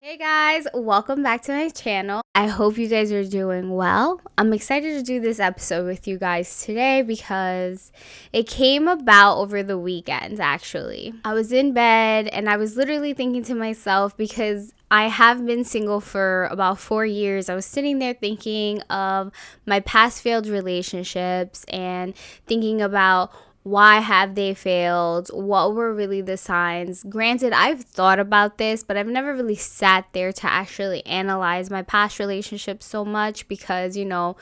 Hey guys, welcome back to my channel. I hope you guys are doing well. I'm excited to do this episode with you guys today because it came about over the weekend actually. I was in bed and I was literally thinking to myself because I have been single for about 4 years. I was sitting there thinking of my past failed relationships and thinking about why have they failed? What were really the signs? Granted, I've thought about this, but I've never really sat there to actually analyze my past relationships so much because, you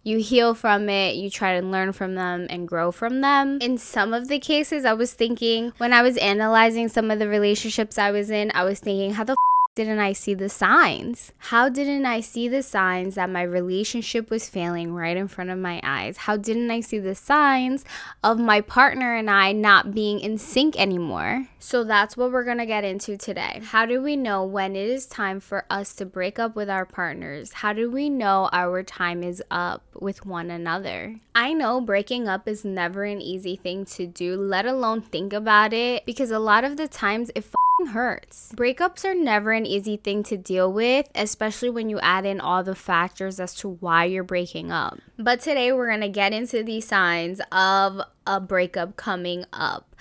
heal from it, you try to learn from them and grow from them. In some of the cases, I was thinking, when I was analyzing some of the relationships I was in, I was thinking, how the didn't I see the signs? How didn't I see the signs that my relationship was failing right in front of my eyes? How didn't I see the signs of my partner and I not being in sync anymore? So that's what we're gonna get into today. How do we know when it is time for us to break up with our partners? How do we know our time is up with one another? I know breaking up is never an easy thing to do, let alone think about it, because a lot of the times it hurts. Breakups are never an easy thing to deal with, especially when you add in all the factors as to why you're breaking up. But today we're going to get into these signs of a breakup coming up,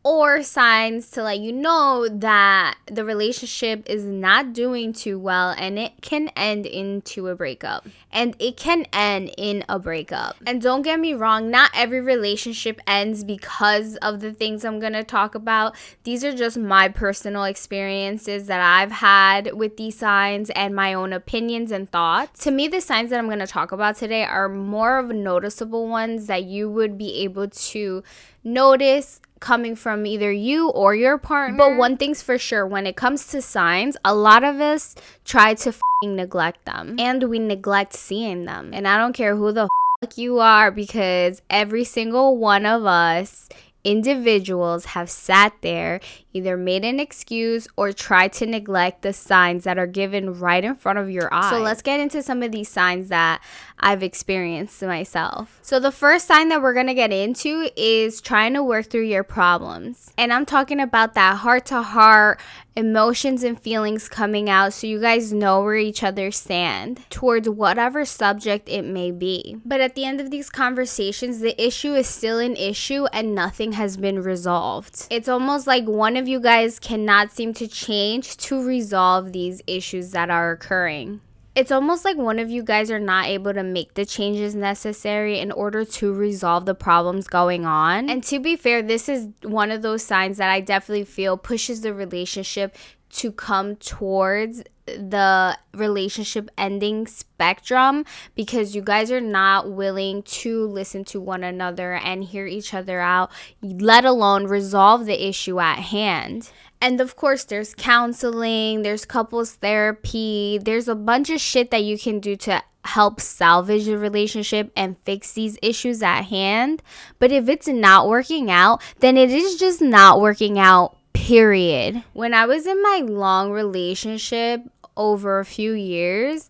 or signs to let you know that the relationship is not doing too well and it can end into a breakup. And it can end in a breakup. And don't get me wrong, not every relationship ends because of the things I'm going to talk about. These are just my personal experiences that I've had with these signs and my own opinions and thoughts. To me, the signs that I'm going to talk about today are more of noticeable ones that you would be able to notice coming from either you or your partner. But one thing's for sure, when it comes to signs, a lot of us try to neglect them, and we neglect seeing them. And I don't care who the you are, because every single one of us individuals have sat there, either made an excuse or tried to neglect the signs that are given right in front of your eyes. So let's get into some of these signs that I've experienced myself. So the first sign that we're going to get into is trying to work through your problems. And I'm talking about that heart-to-heart emotions and feelings coming out so you guys know where each other stand towards whatever subject it may be. But at the end of these conversations, the issue is still an issue and nothing has been resolved. It's almost like one of you guys cannot seem to change to resolve these issues that are occurring. It's almost like one of you guys are not able to make the changes necessary in order to resolve the problems going on. And to be fair, this is one of those signs that I definitely feel pushes the relationship to come towards the relationship ending spectrum, because you guys are not willing to listen to one another and hear each other out, let alone resolve the issue at hand. And of course, there's counseling, there's couples therapy, there's a bunch of shit that you can do to help salvage the relationship and fix these issues at hand. But if it's not working out, then it is just not working out, period. When I was in my long relationship over a few years,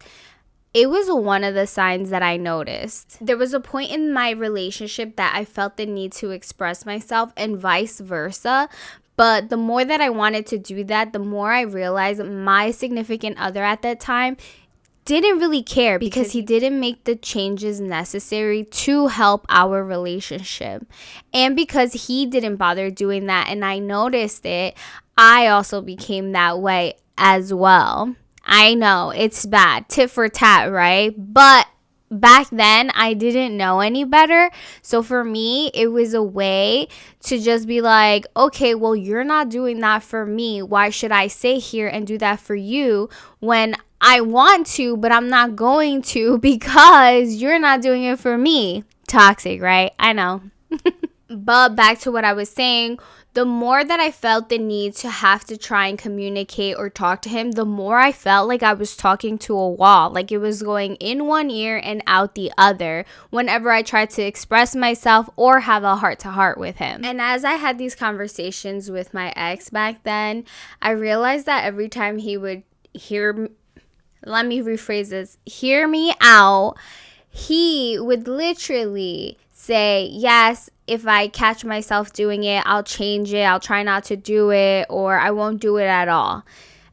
it was one of the signs that I noticed. There was a point in my relationship that I felt the need to express myself and vice versa. But the more that I wanted to do that, the more I realized my significant other at that time didn't really care, because he didn't make the changes necessary to help our relationship. And because he didn't bother doing that and I noticed it, I also became that way as well. I know, it's bad. Tit for tat, right? But back then, I didn't know any better. So for me, it was a way to just be like, okay, well, you're not doing that for me. Why should I stay here and do that for you when I want to, but I'm not going to because you're not doing it for me? Toxic, right? I know. But back to what I was saying, the more that I felt the need to have to try and communicate or talk to him, the more I felt like I was talking to a wall, like it was going in one ear and out the other whenever I tried to express myself or have a heart-to-heart with him. And as I had these conversations with my ex back then, I realized that every time he would hear me out, he would literally say, yes, if I catch myself doing it, I'll change it, I'll try not to do it, or I won't do it at all.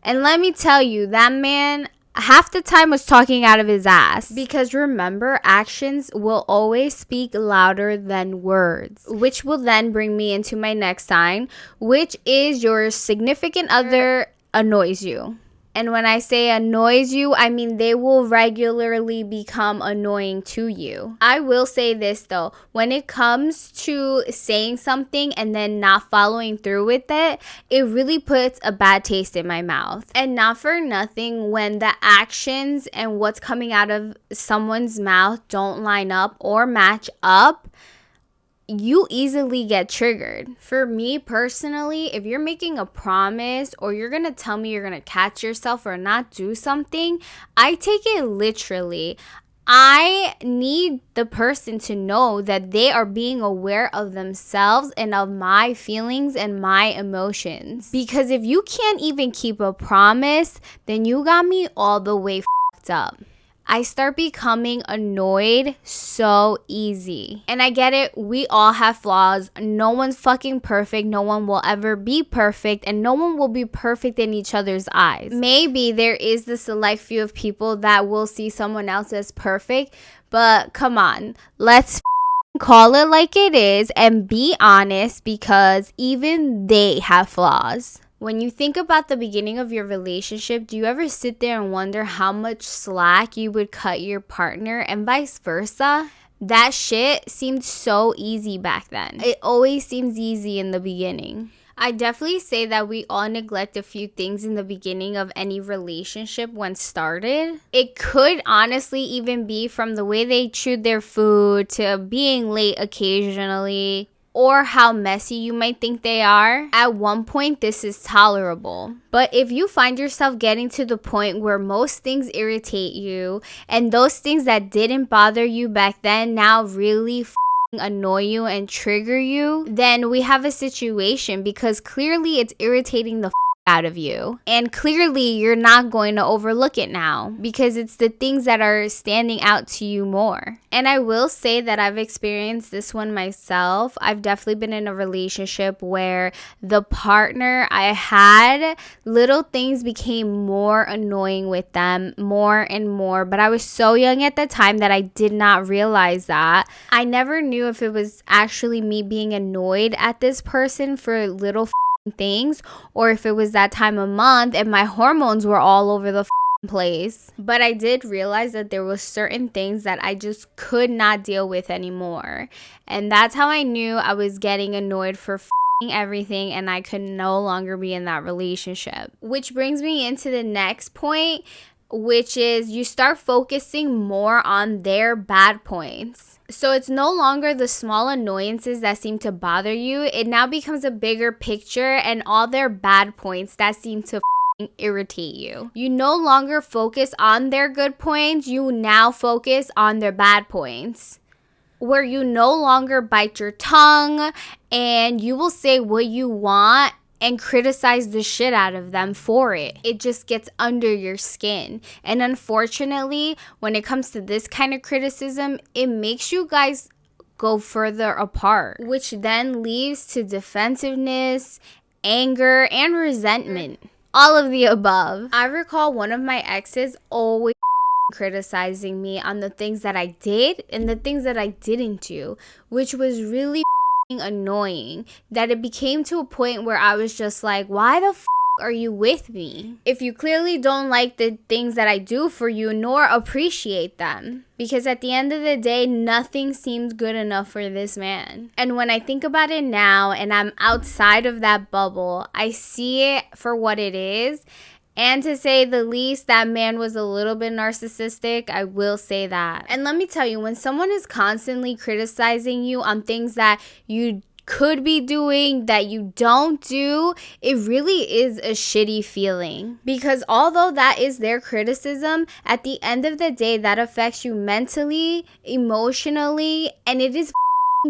And let me tell you, that man half the time was talking out of his ass. Because remember, actions will always speak louder than words. Which will then bring me into my next sign, which is your significant other annoys you. And when I say annoys you, I mean they will regularly become annoying to you. I will say this though, when it comes to saying something and then not following through with it, it really puts a bad taste in my mouth. And not for nothing, when the actions and what's coming out of someone's mouth don't line up or match up, you easily get triggered. For me personally, if you're making a promise or you're gonna tell me you're gonna catch yourself or not do something, I take it literally. I need the person to know that they are being aware of themselves and of my feelings and my emotions. Because if you can't even keep a promise, then you got me all the way f***ed up. I start becoming annoyed so easy. And I get it, we all have flaws. No one's fucking perfect. No one will ever be perfect. And no one will be perfect in each other's eyes. Maybe there is the select few of people that will see someone else as perfect. But come on, let's call it like it is and be honest, because even they have flaws. When you think about the beginning of your relationship, do you ever sit there and wonder how much slack you would cut your partner and vice versa? That shit seemed so easy back then. It always seems easy in the beginning. I definitely say that we all neglect a few things in the beginning of any relationship when started. It could honestly even be from the way they chewed their food to being late occasionally, or how messy you might think they are. At one point, this is tolerable. But if you find yourself getting to the point where most things irritate you, and those things that didn't bother you back then now really annoy you and trigger you, then we have a situation, because clearly it's irritating the out of you. And clearly you're not going to overlook it now, because it's the things that are standing out to you more. And I will say that I've experienced this one myself. I've definitely been in a relationship where the partner I had, little things became more annoying with them, more and more. But I was so young at the time that I did not realize that. I never knew if it was actually me being annoyed at this person for little things, or if it was that time of month and my hormones were all over the place. But I did realize that there was certain things that I just could not deal with anymore, and that's how I knew I was getting annoyed for everything, and I could no longer be in that relationship. Which brings me into the next point, which is you start focusing more on their bad points. So it's no longer the small annoyances that seem to bother you. It now becomes a bigger picture and all their bad points that seem to irritate you. You no longer focus on their good points. You now focus on their bad points, where you no longer bite your tongue and you will say what you want and criticize the shit out of them for it. It just gets under your skin. And unfortunately, when it comes to this kind of criticism, it makes you guys go further apart, which then leads to defensiveness, anger, and resentment. All of the above. I recall one of my exes always criticizing me on the things that I did and the things that I didn't do, which was really annoying, that it became to a point where I was just like, why the are you with me if you clearly don't like the things that I do for you nor appreciate them? Because at the end of the day, nothing seems good enough for this man. And when I think about it now and I'm outside of that bubble, I see it for what it is. And to say the least, that man was a little bit narcissistic. I will say that. And let me tell you, when someone is constantly criticizing you on things that you could be doing that you don't do, it really is a shitty feeling. Because although that is their criticism, at the end of the day, that affects you mentally, emotionally, and it is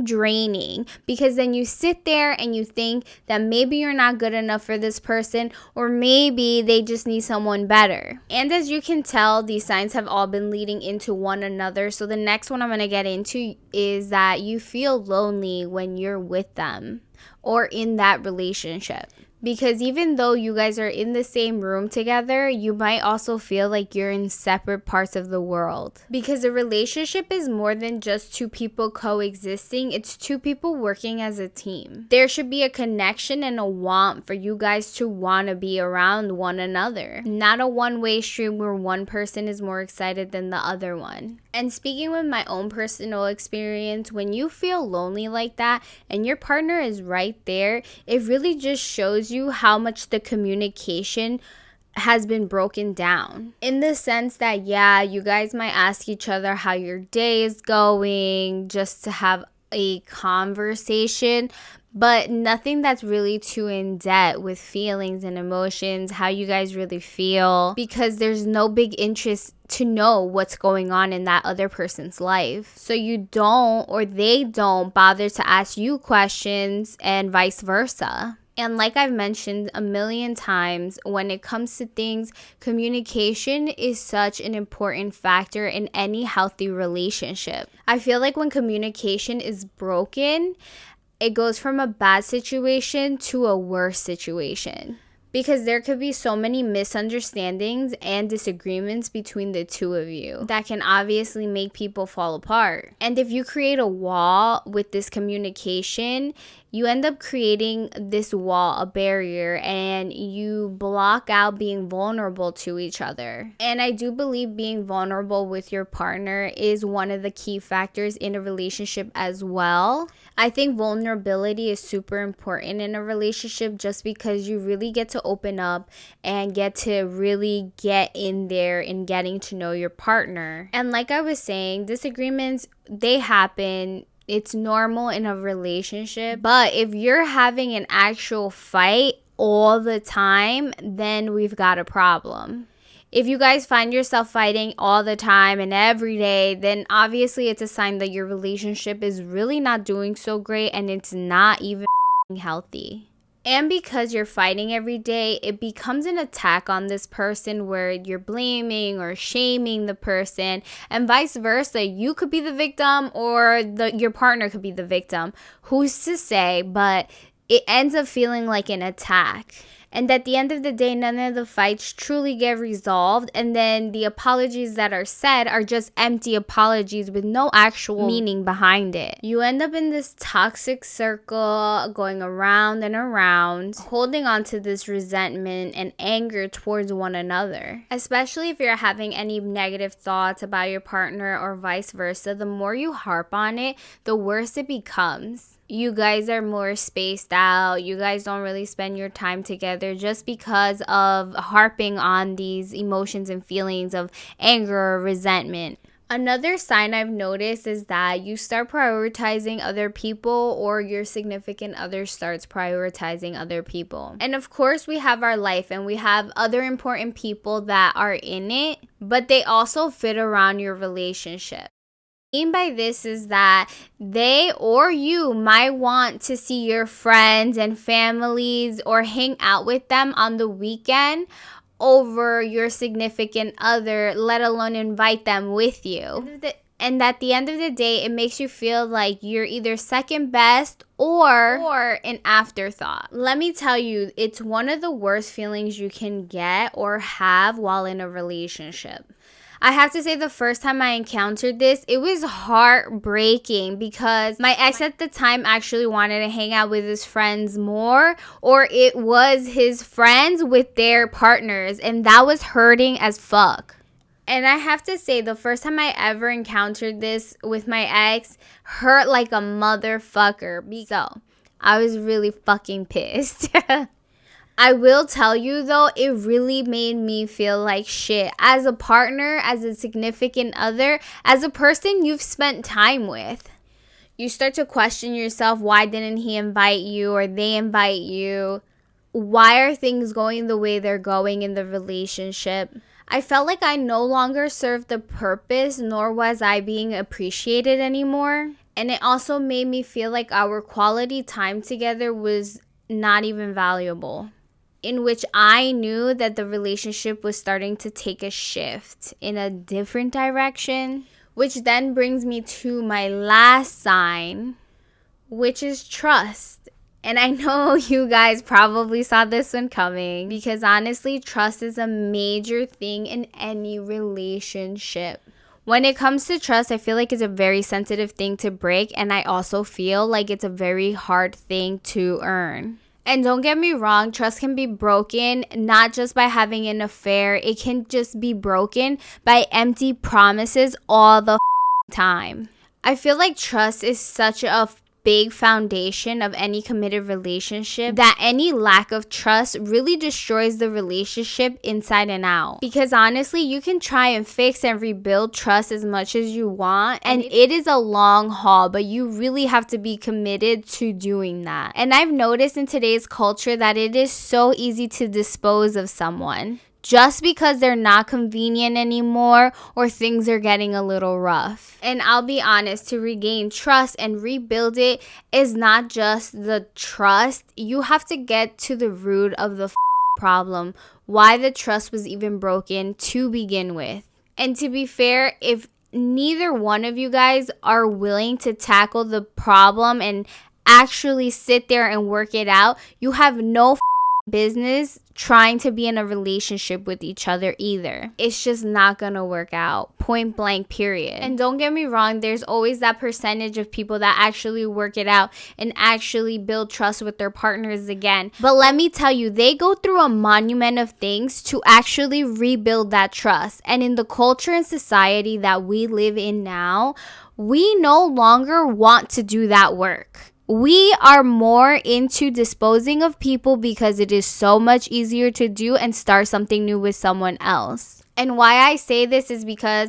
draining, because then you sit there and you think that maybe you're not good enough for this person, or maybe they just need someone better. And as you can tell, these signs have all been leading into one another. So the next one I'm going to get into is that you feel lonely when you're with them or in that relationship. Because even though you guys are in the same room together, you might also feel like you're in separate parts of the world. Because a relationship is more than just two people coexisting, it's two people working as a team. There should be a connection and a want for you guys to want to be around one another. Not a one-way stream where one person is more excited than the other one. And speaking with my own personal experience, when you feel lonely like that and your partner is right there, it really just shows you how much the communication has been broken down. In the sense that, yeah, you guys might ask each other how your day is going just to have a conversation, but nothing that's really too in depth with feelings and emotions, how you guys really feel, because there's no big interest to know what's going on in that other person's life. So you don't, or they don't bother to ask you questions, and vice versa. And like I've mentioned a million times, when it comes to things, communication is such an important factor in any healthy relationship. I feel like when communication is broken, it goes from a bad situation to a worse situation. Because there could be so many misunderstandings and disagreements between the two of you that can obviously make people fall apart. And if you create a wall with this communication, you end up creating this wall, a barrier, and you block out being vulnerable to each other. And I do believe being vulnerable with your partner is one of the key factors in a relationship as well. I think vulnerability is super important in a relationship just because you really get to open up and get to really get in there in getting to know your partner. And like I was saying, disagreements, they happen. It's normal in a relationship. But if you're having an actual fight all the time, then we've got a problem. If you guys find yourself fighting all the time and every day, then obviously it's a sign that your relationship is really not doing so great and it's not even healthy. And because you're fighting every day, it becomes an attack on this person where you're blaming or shaming the person, and vice versa. You could be the victim or your partner could be the victim. Who's to say? But it ends up feeling like an attack. And at the end of the day, none of the fights truly get resolved. And then the apologies that are said are just empty apologies with no actual meaning behind it. You end up in this toxic circle going around and around, holding on to this resentment and anger towards one another. Especially if you're having any negative thoughts about your partner or vice versa, the more you harp on it, the worse it becomes. You guys are more spaced out. You guys don't really spend your time together just because of harping on these emotions and feelings of anger or resentment. Another sign I've noticed is that you start prioritizing other people, or your significant other starts prioritizing other people. And of course, we have our life and we have other important people that are in it, but they also fit around your relationship. By this is that they or you might want to see your friends and families or hang out with them on the weekend over your significant other, let alone invite them with you. And at the end of the day, it makes you feel like you're either second best or an afterthought. Let me tell you, it's one of the worst feelings you can get or have while in a relationship. I have to say, the first time I encountered this, it was heartbreaking because my ex at the time actually wanted to hang out with his friends more, or it was his friends with their partners, and that was hurting as fuck. And I have to say, the first time I ever encountered this with my ex hurt like a motherfucker. So, I was really fucking pissed. I will tell you though, it really made me feel like shit as a partner, as a significant other, as a person you've spent time with. You start to question yourself, why didn't he invite you or they invite you? Why are things going the way they're going in the relationship? I felt like I no longer served the purpose, nor was I being appreciated anymore. And it also made me feel like our quality time together was not even valuable. In which I knew that the relationship was starting to take a shift in a different direction, which then brings me to my last sign, which is trust. And I know you guys probably saw this one coming because honestly, trust is a major thing in any relationship. When it comes to trust, I feel like it's a very sensitive thing to break, and I also feel like it's a very hard thing to earn. And don't get me wrong, trust can be broken not just by having an affair. It can just be broken by empty promises all the time. I feel like trust is such a big foundation of any committed relationship that any lack of trust really destroys the relationship inside and out. Because honestly, you can try and fix and rebuild trust as much as you want, and it is a long haul, but you really have to be committed to doing that. And I've noticed in today's culture that it is so easy to dispose of someone just because they're not convenient anymore or things are getting a little rough. And I'll be honest, to regain trust and rebuild it is not just the trust. You have to get to the root of the problem, why the trust was even broken to begin with. And to be fair, if neither one of you guys are willing to tackle the problem and actually sit there and work it out, you have no business trying to be in a relationship with each other either. It's just not gonna work out, point blank, period. And don't get me wrong, there's always that percentage of people that actually work it out and actually build trust with their partners again. But let me tell you, they go through a monument of things to actually rebuild that trust. And in the culture and society that we live in now, we no longer want to do that work. We are more into disposing of people because it is so much easier to do and start something new with someone else. And why I say this is because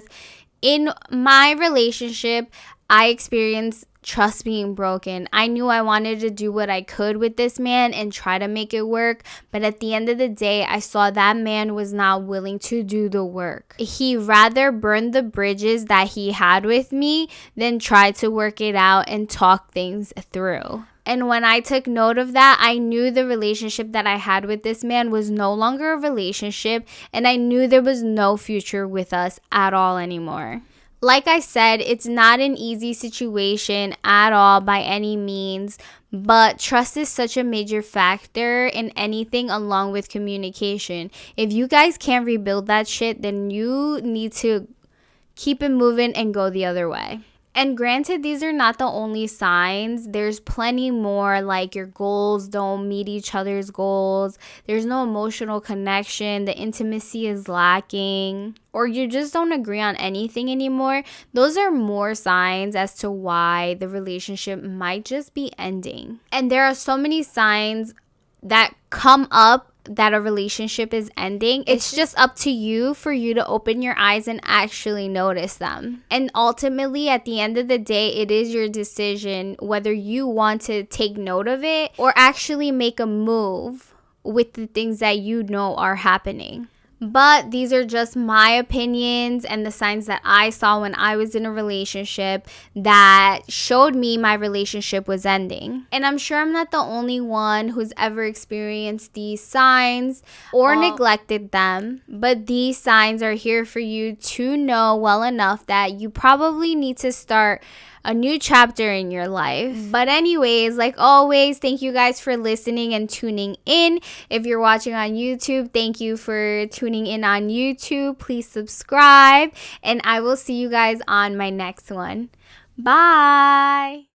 in my relationship, I experienced trust being broken. I knew I wanted to do what I could with this man and try to make it work, but at the end of the day, I saw that man was not willing to do the work. He rather burned the bridges that he had with me than try to work it out and talk things through. And when I took note of that, I knew the relationship that I had with this man was no longer a relationship, and I knew there was no future with us at all anymore. Like I said, it's not an easy situation at all by any means, but trust is such a major factor in anything along with communication. If you guys can't rebuild that shit, then you need to keep it moving and go the other way. And granted, these are not the only signs. There's plenty more, like your goals don't meet each other's goals. There's no emotional connection. The intimacy is lacking. Or you just don't agree on anything anymore. Those are more signs as to why the relationship might just be ending. And there are so many signs that come up that a relationship is ending. It's just up to you for you to open your eyes and actually notice them. And ultimately, at the end of the day, it is your decision whether you want to take note of it or actually make a move with the things that you know are happening. But these are just my opinions and the signs that I saw when I was in a relationship that showed me my relationship was ending. And I'm sure I'm not the only one who's ever experienced these signs or neglected them. But these signs are here for you to know well enough that you probably need to start a new chapter in your life. But anyways, like always, thank you guys for listening and tuning in. If you're watching on YouTube, thank you for tuning in on YouTube. Please subscribe, and I will see you guys on my next one. Bye.